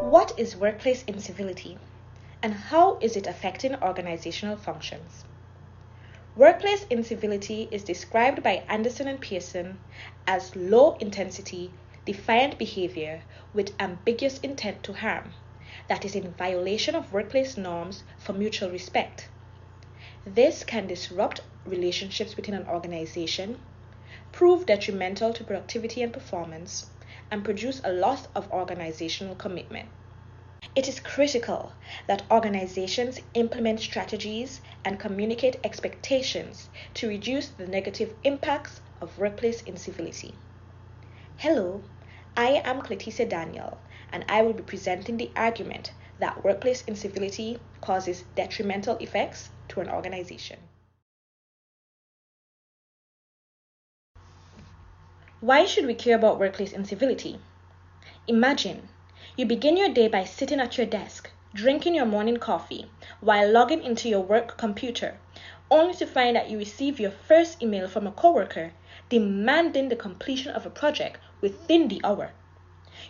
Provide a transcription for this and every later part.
What is workplace incivility, and how is it affecting organizational functions? Workplace incivility is described by Anderson and Pearson as low-intensity, defiant behavior with ambiguous intent to harm that is in violation of workplace norms for mutual respect. This can disrupt relationships within an organization, prove detrimental to productivity and performance, and produce a loss of organizational commitment. It is critical that organizations implement strategies and communicate expectations to reduce the negative impacts of workplace incivility. Hello, I am Clayticia Daniel, and I will be presenting the argument that workplace incivility causes detrimental effects to an organization. Why should we care about workplace incivility? Imagine you begin your day by sitting at your desk, drinking your morning coffee, while logging into your work computer, only to find that you receive your first email from a coworker demanding the completion of a project within the hour.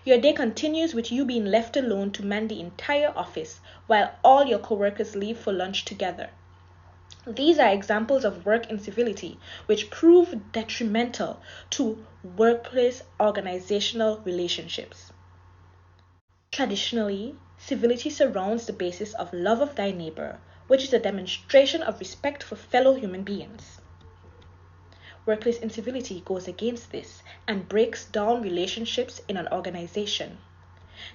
Your day continues with you being left alone to man the entire office while all your coworkers leave for lunch together. These are examples of work incivility which prove detrimental to workplace organizational relationships. Traditionally, civility surrounds the basis of love of thy neighbor, which is a demonstration of respect for fellow human beings. Workplace incivility goes against this and breaks down relationships in an organization.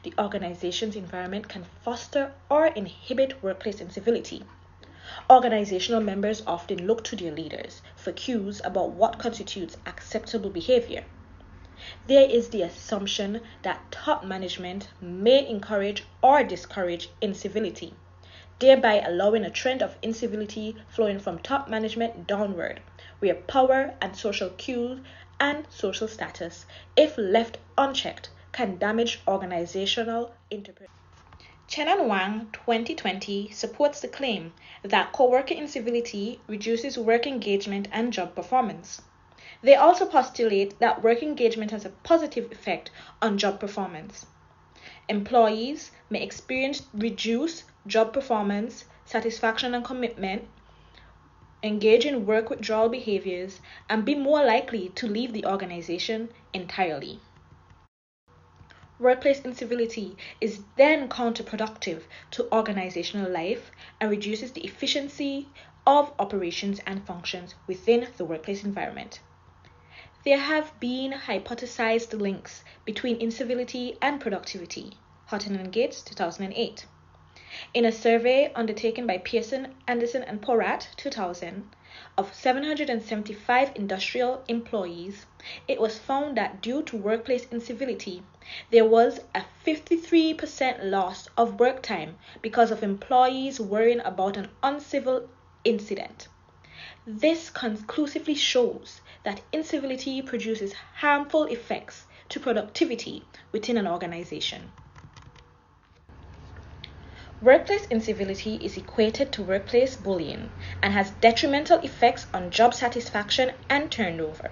The organization's environment can foster or inhibit workplace incivility. Organizational members often look to their leaders for cues about what constitutes acceptable behavior. There is the assumption that top management may encourage or discourage incivility, thereby allowing a trend of incivility flowing from top management downward, where power and social cues and social status, if left unchecked, can damage organizational interpretation. Chen and Wang 2020 supports the claim that coworker incivility reduces work engagement and job performance. They also postulate that work engagement has a positive effect on job performance. Employees may experience reduced job performance, satisfaction and commitment, engage in work withdrawal behaviors, and be more likely to leave the organization entirely. Workplace incivility is then counterproductive to organizational life and reduces the efficiency of operations and functions within the workplace environment. There have been hypothesized links between incivility and productivity. Houghton and Gates, 2008. In a survey undertaken by Pearson, Anderson, and Porat, 2000, of 775 industrial employees, it was found that due to workplace incivility, there was a 53% loss of work time because of employees worrying about an uncivil incident. This conclusively shows that incivility produces harmful effects to productivity within an organization. Workplace incivility is equated to workplace bullying and has detrimental effects on job satisfaction and turnover.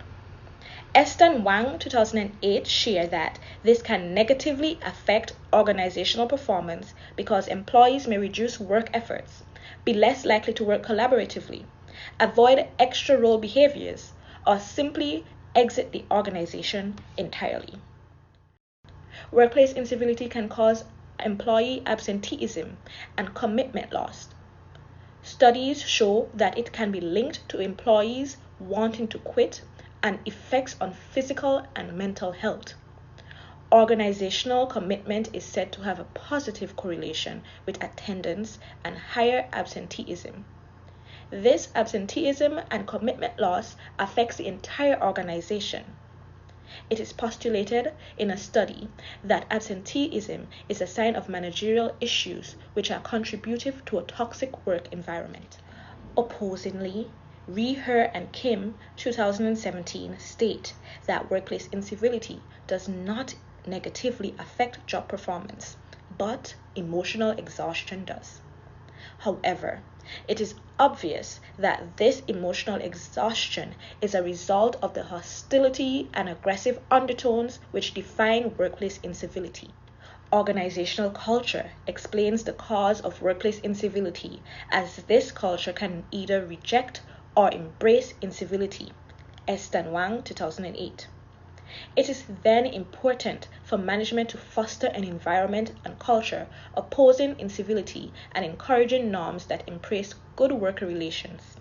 Esther and Wang 2008 share that this can negatively affect organizational performance because employees may reduce work efforts, be less likely to work collaboratively, avoid extra role behaviors, or simply exit the organization entirely. Workplace incivility can cause employee absenteeism and commitment loss. Studies show that it can be linked to employees wanting to quit and effects on physical and mental health. Organizational commitment is said to have a positive correlation with attendance and higher absenteeism. This absenteeism and commitment loss affects the entire organization. It is postulated in a study that absenteeism is a sign of managerial issues which are contributive to a toxic work environment. Opposingly, Ree, Her, and Kim 2017 state that workplace incivility does not negatively affect job performance, but emotional exhaustion does. However, it is obvious that this emotional exhaustion is a result of the hostility and aggressive undertones which define workplace incivility. Organizational culture explains the cause of workplace incivility, as this culture can either reject or embrace incivility. Wang, 2008. It is then important for management to foster an environment and culture opposing incivility and encouraging norms that embrace good worker relations.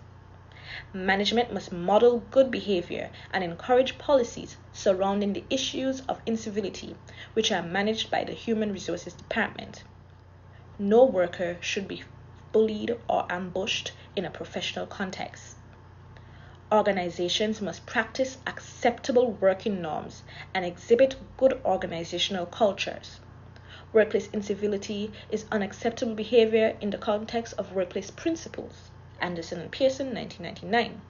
Management must model good behavior and encourage policies surrounding the issues of incivility, which are managed by the Human Resources Department. No worker should be bullied or ambushed in a professional context. Organizations must practice acceptable working norms and exhibit good organizational cultures. Workplace incivility is unacceptable behavior in the context of workplace principles. Anderson and Pearson, 1999.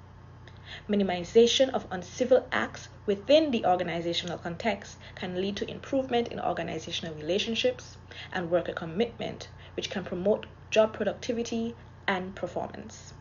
Minimization of uncivil acts within the organizational context can lead to improvement in organizational relationships and worker commitment, which can promote job productivity and performance.